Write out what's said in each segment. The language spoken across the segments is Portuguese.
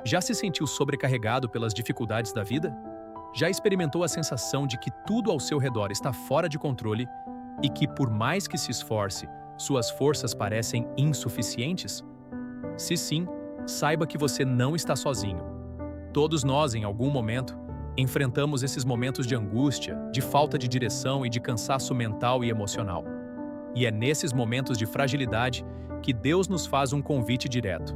Já se sentiu sobrecarregado pelas dificuldades da vida? Já experimentou a sensação de que tudo ao seu redor está fora de controle e que, por mais que se esforce, suas forças parecem insuficientes? Se sim, saiba que você não está sozinho. Todos nós, em algum momento, enfrentamos esses momentos de angústia, de falta de direção e de cansaço mental e emocional. E é nesses momentos de fragilidade que Deus nos faz um convite direto.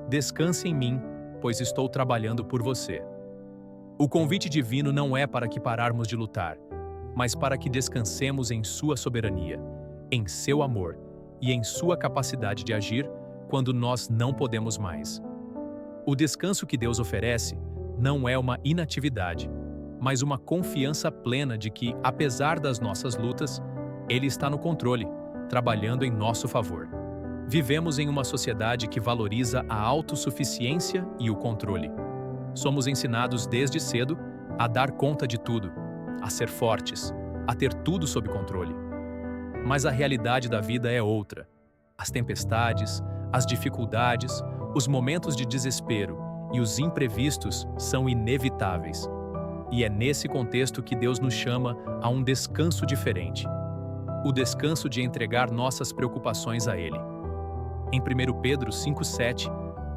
Descanse em mim, pois estou trabalhando por você. O convite divino não é para que pararmos de lutar, mas para que descansemos em sua soberania, em seu amor e em sua capacidade de agir quando nós não podemos mais. O descanso que Deus oferece não é uma inatividade, mas uma confiança plena de que, apesar das nossas lutas, Ele está no controle, trabalhando em nosso favor. Vivemos em uma sociedade que valoriza a autossuficiência e o controle. Somos ensinados desde cedo a dar conta de tudo, a ser fortes, a ter tudo sob controle. Mas a realidade da vida é outra. As tempestades, as dificuldades, os momentos de desespero e os imprevistos são inevitáveis. E é nesse contexto que Deus nos chama a um descanso diferente. O descanso de entregar nossas preocupações a Ele. Em 1 Pedro 5,7,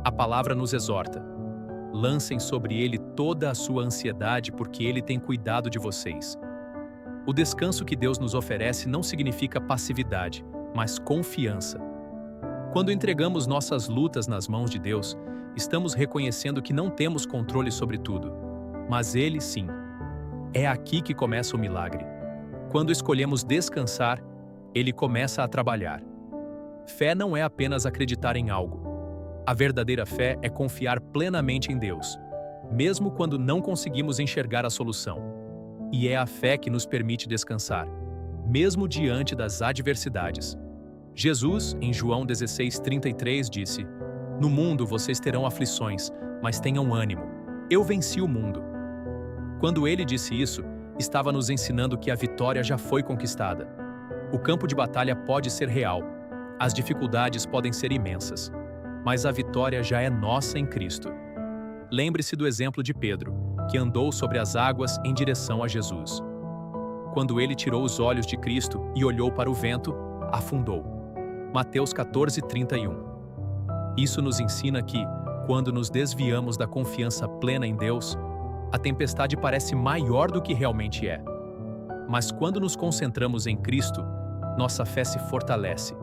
a palavra nos exorta: lancem sobre Ele toda a sua ansiedade, porque Ele tem cuidado de vocês. O descanso que Deus nos oferece não significa passividade, mas confiança. Quando entregamos nossas lutas nas mãos de Deus, estamos reconhecendo que não temos controle sobre tudo, mas Ele sim. É aqui que começa o milagre. Quando escolhemos descansar, Ele começa a trabalhar. Fé não é apenas acreditar em algo. A verdadeira fé é confiar plenamente em Deus, mesmo quando não conseguimos enxergar a solução. E é a fé que nos permite descansar, mesmo diante das adversidades. Jesus, em João 16:33, disse: "No mundo vocês terão aflições, mas tenham ânimo. Eu venci o mundo." Quando ele disse isso, estava nos ensinando que a vitória já foi conquistada. O campo de batalha pode ser real, as dificuldades podem ser imensas, mas a vitória já é nossa em Cristo. Lembre-se do exemplo de Pedro, que andou sobre as águas em direção a Jesus. Quando ele tirou os olhos de Cristo e olhou para o vento, afundou. Mateus 14:31. Isso nos ensina que, quando nos desviamos da confiança plena em Deus, a tempestade parece maior do que realmente é. Mas quando nos concentramos em Cristo, nossa fé se fortalece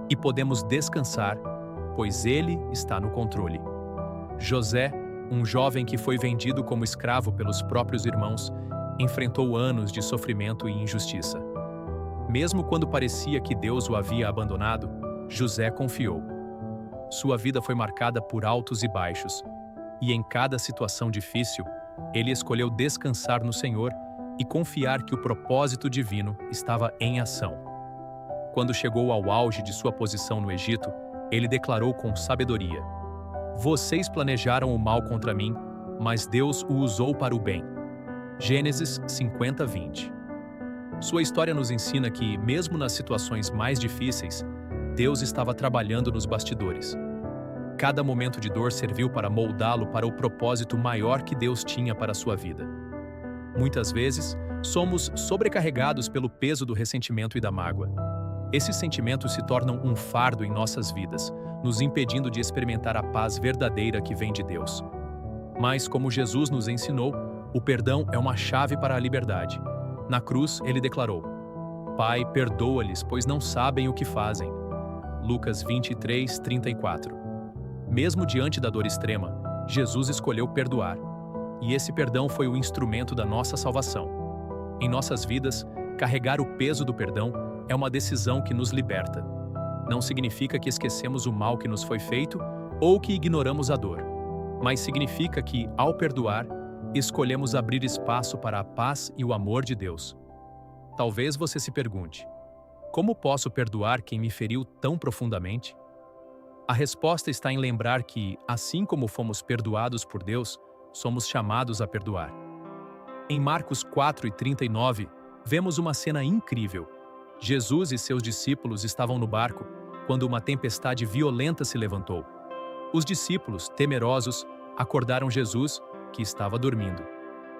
e podemos descansar, pois Ele está no controle. José, um jovem que foi vendido como escravo pelos próprios irmãos, enfrentou anos de sofrimento e injustiça. Mesmo quando parecia que Deus o havia abandonado, José confiou. Sua vida foi marcada por altos e baixos, e em cada situação difícil, ele escolheu descansar no Senhor e confiar que o propósito divino estava em ação. Quando chegou ao auge de sua posição no Egito, ele declarou com sabedoria: "Vocês planejaram o mal contra mim, mas Deus o usou para o bem." Gênesis 50:20. Sua história nos ensina que, mesmo nas situações mais difíceis, Deus estava trabalhando nos bastidores. Cada momento de dor serviu para moldá-lo para o propósito maior que Deus tinha para a sua vida. Muitas vezes, somos sobrecarregados pelo peso do ressentimento e da mágoa. Esses sentimentos se tornam um fardo em nossas vidas, nos impedindo de experimentar a paz verdadeira que vem de Deus. Mas, como Jesus nos ensinou, o perdão é uma chave para a liberdade. Na cruz, ele declarou: "Pai, perdoa-lhes, pois não sabem o que fazem." Lucas 23:34. Mesmo diante da dor extrema, Jesus escolheu perdoar. E esse perdão foi o instrumento da nossa salvação. Em nossas vidas, carregar o peso do perdão é uma decisão que nos liberta. Não significa que esquecemos o mal que nos foi feito ou que ignoramos a dor, mas significa que, ao perdoar, escolhemos abrir espaço para a paz e o amor de Deus. Talvez você se pergunte: como posso perdoar quem me feriu tão profundamente? A resposta está em lembrar que, assim como fomos perdoados por Deus, somos chamados a perdoar. Em Marcos 4:39, vemos uma cena incrível. Jesus e seus discípulos estavam no barco quando uma tempestade violenta se levantou. Os discípulos, temerosos, acordaram Jesus, que estava dormindo.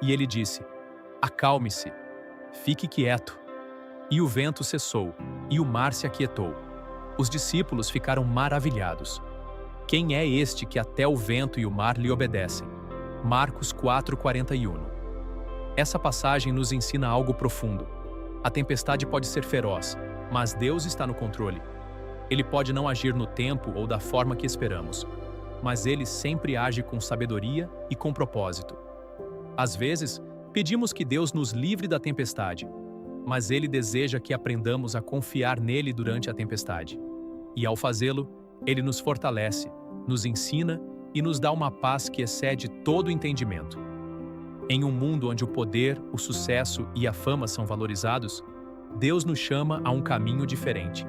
E ele disse: "Acalme-se, fique quieto." E o vento cessou, e o mar se aquietou. Os discípulos ficaram maravilhados. Quem é este que até o vento e o mar lhe obedecem? Marcos 4:41. Essa passagem nos ensina algo profundo. A tempestade pode ser feroz, mas Deus está no controle. Ele pode não agir no tempo ou da forma que esperamos, mas Ele sempre age com sabedoria e com propósito. Às vezes, pedimos que Deus nos livre da tempestade, mas Ele deseja que aprendamos a confiar nele durante a tempestade. E ao fazê-lo, Ele nos fortalece, nos ensina e nos dá uma paz que excede todo o entendimento. Em um mundo onde o poder, o sucesso e a fama são valorizados, Deus nos chama a um caminho diferente.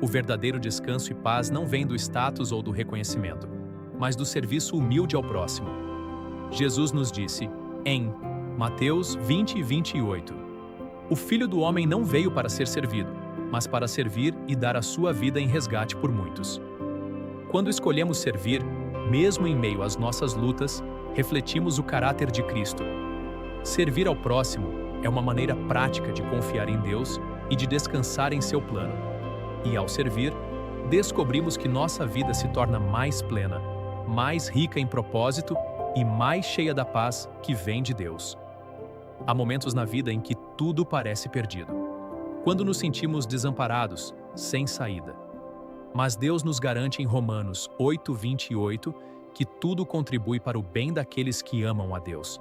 O verdadeiro descanso e paz não vem do status ou do reconhecimento, mas do serviço humilde ao próximo. Jesus nos disse, em Mateus 20:28, "O Filho do Homem não veio para ser servido, mas para servir e dar a sua vida em resgate por muitos." Quando escolhemos servir, mesmo em meio às nossas lutas, refletimos o caráter de Cristo. Servir ao próximo é uma maneira prática de confiar em Deus e de descansar em seu plano. E ao servir, descobrimos que nossa vida se torna mais plena, mais rica em propósito e mais cheia da paz que vem de Deus. Há momentos na vida em que tudo parece perdido, quando nos sentimos desamparados, sem saída. Mas Deus nos garante em Romanos 8:28 que tudo contribui para o bem daqueles que amam a Deus.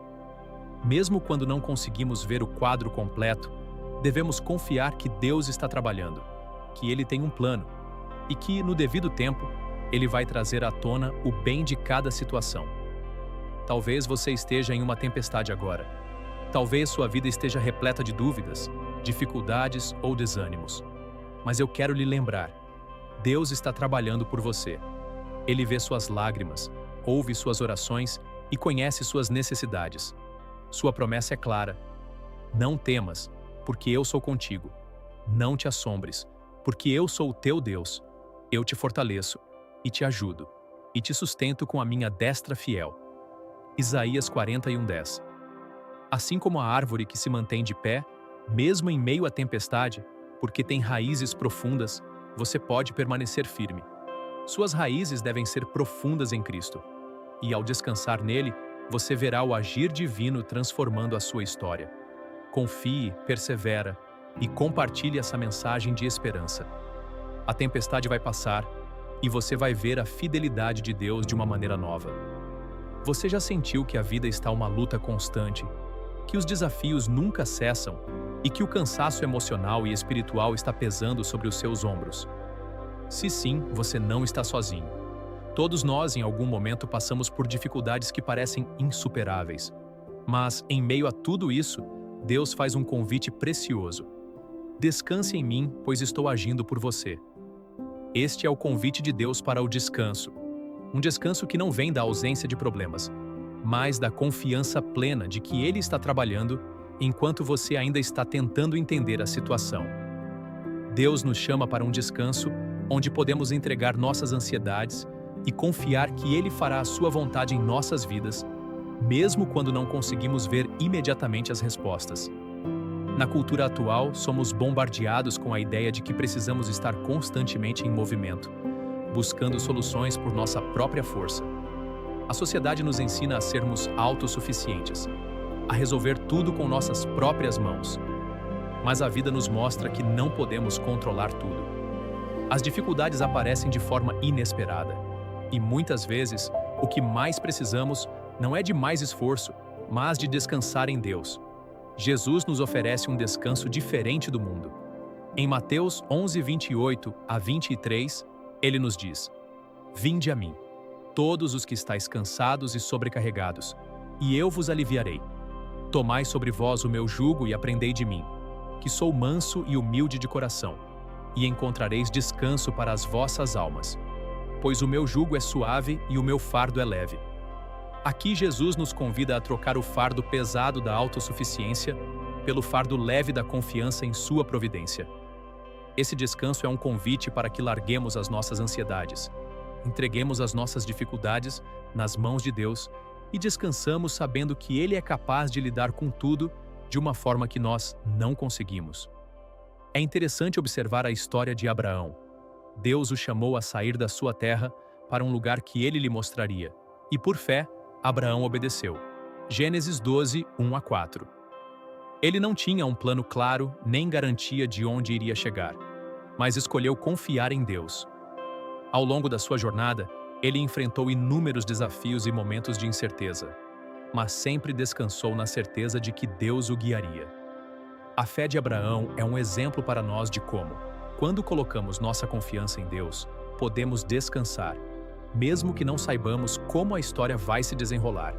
Mesmo quando não conseguimos ver o quadro completo, devemos confiar que Deus está trabalhando, que Ele tem um plano e que, no devido tempo, Ele vai trazer à tona o bem de cada situação. Talvez você esteja em uma tempestade agora. Talvez sua vida esteja repleta de dúvidas, dificuldades ou desânimos. Mas eu quero lhe lembrar, Deus está trabalhando por você. Ele vê suas lágrimas, ouve suas orações e conhece suas necessidades. Sua promessa é clara: não temas, porque eu sou contigo. Não te assombres, porque eu sou o teu Deus. Eu te fortaleço, e te ajudo, e te sustento com a minha destra fiel. Isaías 41:10. Assim como a árvore que se mantém de pé, mesmo em meio à tempestade, porque tem raízes profundas, você pode permanecer firme. Suas raízes devem ser profundas em Cristo. E ao descansar nele, você verá o agir divino transformando a sua história. Confie, persevera e compartilhe essa mensagem de esperança. A tempestade vai passar e você vai ver a fidelidade de Deus de uma maneira nova. Você já sentiu que a vida está uma luta constante, que os desafios nunca cessam e que o cansaço emocional e espiritual está pesando sobre os seus ombros? Se sim, você não está sozinho. Todos nós, em algum momento, passamos por dificuldades que parecem insuperáveis. Mas, em meio a tudo isso, Deus faz um convite precioso. Descanse em mim, pois estou agindo por você. Este é o convite de Deus para o descanso. Um descanso que não vem da ausência de problemas, mas da confiança plena de que Ele está trabalhando enquanto você ainda está tentando entender a situação. Deus nos chama para um descanso onde podemos entregar nossas ansiedades e confiar que Ele fará a sua vontade em nossas vidas, mesmo quando não conseguimos ver imediatamente as respostas. Na cultura atual, somos bombardeados com a ideia de que precisamos estar constantemente em movimento, buscando soluções por nossa própria força. A sociedade nos ensina a sermos autossuficientes, a resolver tudo com nossas próprias mãos. Mas a vida nos mostra que não podemos controlar tudo. As dificuldades aparecem de forma inesperada. E muitas vezes, o que mais precisamos não é de mais esforço, mas de descansar em Deus. Jesus nos oferece um descanso diferente do mundo. Em Mateus 11:28-23, Ele nos diz: "Vinde a mim, todos os que estáis cansados e sobrecarregados, e eu vos aliviarei. Tomai sobre vós o meu jugo e aprendei de mim, que sou manso e humilde de coração, e encontrareis descanso para as vossas almas. Pois o meu jugo é suave e o meu fardo é leve." Aqui Jesus nos convida a trocar o fardo pesado da autossuficiência pelo fardo leve da confiança em sua providência. Esse descanso é um convite para que larguemos as nossas ansiedades, entreguemos as nossas dificuldades nas mãos de Deus e descansamos sabendo que Ele é capaz de lidar com tudo de uma forma que nós não conseguimos. É interessante observar a história de Abraão. Deus o chamou a sair da sua terra para um lugar que Ele lhe mostraria, e por fé, Abraão obedeceu. Gênesis 12, 1-4. Ele não tinha um plano claro nem garantia de onde iria chegar, mas escolheu confiar em Deus. Ao longo da sua jornada, ele enfrentou inúmeros desafios e momentos de incerteza, mas sempre descansou na certeza de que Deus o guiaria. A fé de Abraão é um exemplo para nós de como, quando colocamos nossa confiança em Deus, podemos descansar, mesmo que não saibamos como a história vai se desenrolar.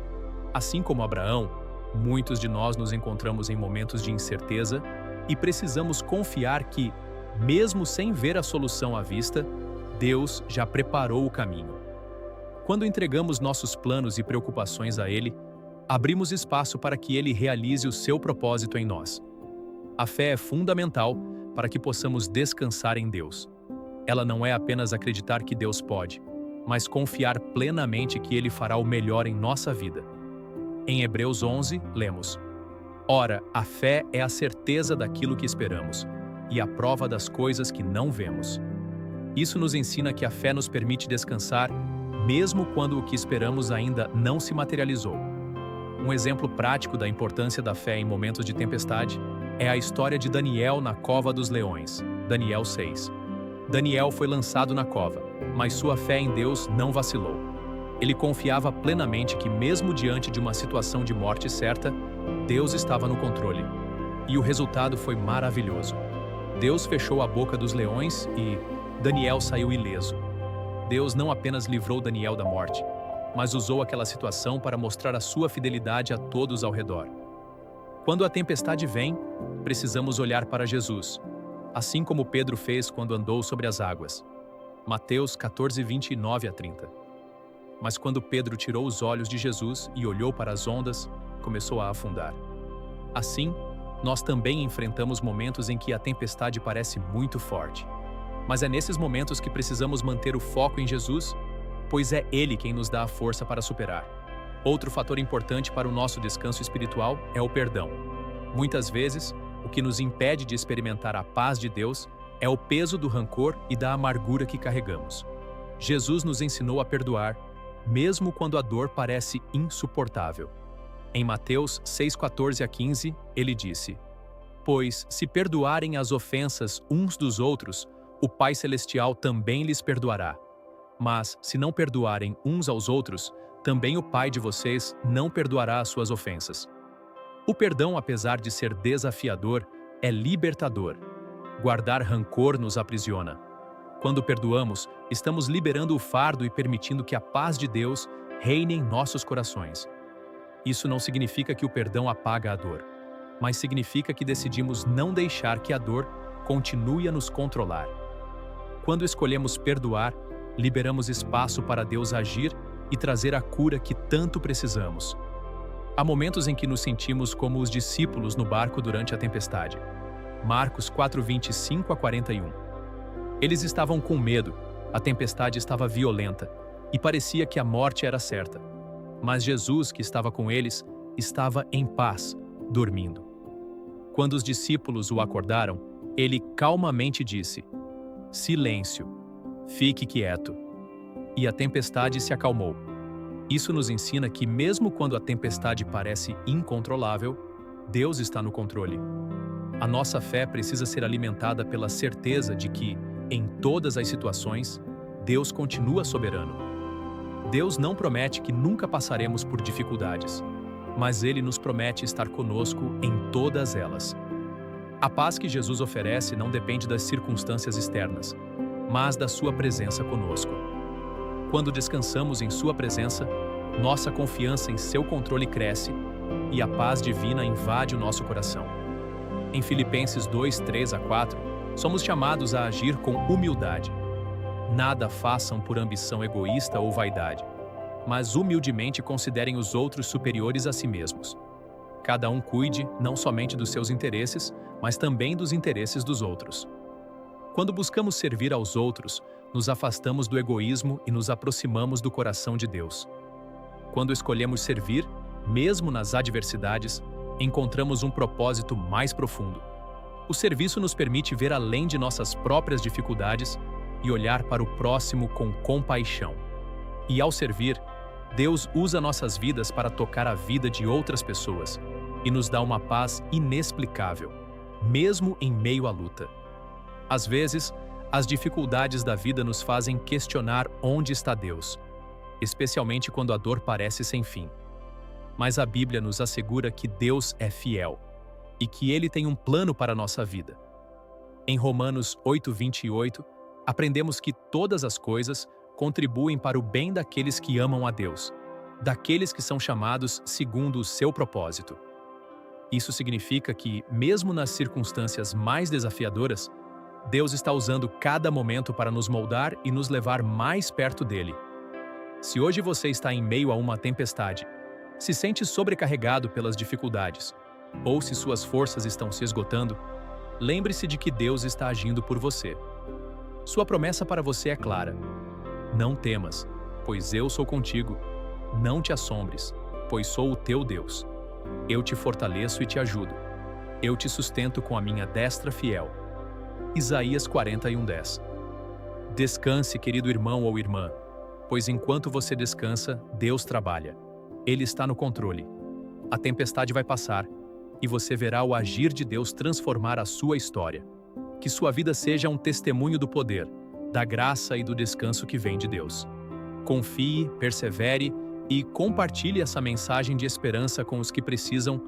Assim como Abraão, muitos de nós nos encontramos em momentos de incerteza e precisamos confiar que, mesmo sem ver a solução à vista, Deus já preparou o caminho. Quando entregamos nossos planos e preocupações a Ele, abrimos espaço para que Ele realize o seu propósito em nós. A fé é fundamental para que possamos descansar em Deus. Ela não é apenas acreditar que Deus pode, mas confiar plenamente que Ele fará o melhor em nossa vida. Em Hebreus 11, lemos: Ora, a fé é a certeza daquilo que esperamos e a prova das coisas que não vemos. Isso nos ensina que a fé nos permite descansar, mesmo quando o que esperamos ainda não se materializou. Um exemplo prático da importância da fé em momentos de tempestade é a história de Daniel na cova dos leões, Daniel 6. Daniel foi lançado na cova, mas sua fé em Deus não vacilou. Ele confiava plenamente que, mesmo diante de uma situação de morte certa, Deus estava no controle. E o resultado foi maravilhoso. Deus fechou a boca dos leões e Daniel saiu ileso. Deus não apenas livrou Daniel da morte, mas usou aquela situação para mostrar a sua fidelidade a todos ao redor. Quando a tempestade vem, precisamos olhar para Jesus, assim como Pedro fez quando andou sobre as águas. Mateus 14, 29-30. Mas quando Pedro tirou os olhos de Jesus e olhou para as ondas, começou a afundar. Assim, nós também enfrentamos momentos em que a tempestade parece muito forte. Mas é nesses momentos que precisamos manter o foco em Jesus, pois é Ele quem nos dá a força para superar. Outro fator importante para o nosso descanso espiritual é o perdão. Muitas vezes, o que nos impede de experimentar a paz de Deus é o peso do rancor e da amargura que carregamos. Jesus nos ensinou a perdoar, mesmo quando a dor parece insuportável. Em Mateus 6:14-15, ele disse: Pois, se perdoarem as ofensas uns dos outros, o Pai Celestial também lhes perdoará. Mas, se não perdoarem uns aos outros, também o Pai de vocês não perdoará as suas ofensas. O perdão, apesar de ser desafiador, é libertador. Guardar rancor nos aprisiona. Quando perdoamos, estamos liberando o fardo e permitindo que a paz de Deus reine em nossos corações. Isso não significa que o perdão apaga a dor, mas significa que decidimos não deixar que a dor continue a nos controlar. Quando escolhemos perdoar, liberamos espaço para Deus agir e trazer a cura que tanto precisamos. Há momentos em que nos sentimos como os discípulos no barco durante a tempestade. Marcos 4:25-41. Eles estavam com medo, a tempestade estava violenta e parecia que a morte era certa. Mas Jesus, que estava com eles, estava em paz, dormindo. Quando os discípulos o acordaram, ele calmamente disse: Silêncio, fique quieto. E a tempestade se acalmou. Isso nos ensina que, mesmo quando a tempestade parece incontrolável, Deus está no controle. A nossa fé precisa ser alimentada pela certeza de que, em todas as situações, Deus continua soberano. Deus não promete que nunca passaremos por dificuldades, mas Ele nos promete estar conosco em todas elas. A paz que Jesus oferece não depende das circunstâncias externas, mas da sua presença conosco. Quando descansamos em sua presença, nossa confiança em seu controle cresce e a paz divina invade o nosso coração. Em Filipenses 2:3-4, somos chamados a agir com humildade. Nada façam por ambição egoísta ou vaidade, mas humildemente considerem os outros superiores a si mesmos. Cada um cuide não somente dos seus interesses, mas também dos interesses dos outros. Quando buscamos servir aos outros, nos afastamos do egoísmo e nos aproximamos do coração de Deus. Quando escolhemos servir, mesmo nas adversidades, encontramos um propósito mais profundo. O serviço nos permite ver além de nossas próprias dificuldades e olhar para o próximo com compaixão. E ao servir, Deus usa nossas vidas para tocar a vida de outras pessoas e nos dá uma paz inexplicável, mesmo em meio à luta. Às vezes, as dificuldades da vida nos fazem questionar onde está Deus, especialmente quando a dor parece sem fim. Mas a Bíblia nos assegura que Deus é fiel e que Ele tem um plano para a nossa vida. Em Romanos 8:28, aprendemos que todas as coisas contribuem para o bem daqueles que amam a Deus, daqueles que são chamados segundo o seu propósito. Isso significa que, mesmo nas circunstâncias mais desafiadoras, Deus está usando cada momento para nos moldar e nos levar mais perto dele. Se hoje você está em meio a uma tempestade, se sente sobrecarregado pelas dificuldades, ou se suas forças estão se esgotando, lembre-se de que Deus está agindo por você. Sua promessa para você é clara: não temas, pois eu sou contigo. Não te assombres, pois sou o teu Deus. Eu te fortaleço e te ajudo. Eu te sustento com a minha destra fiel. Isaías 41:10. Descanse, querido irmão ou irmã, pois enquanto você descansa, Deus trabalha. Ele está no controle. A tempestade vai passar e você verá o agir de Deus transformar a sua história. Que sua vida seja um testemunho do poder, da graça e do descanso que vem de Deus. Confie, persevere e compartilhe essa mensagem de esperança com os que precisam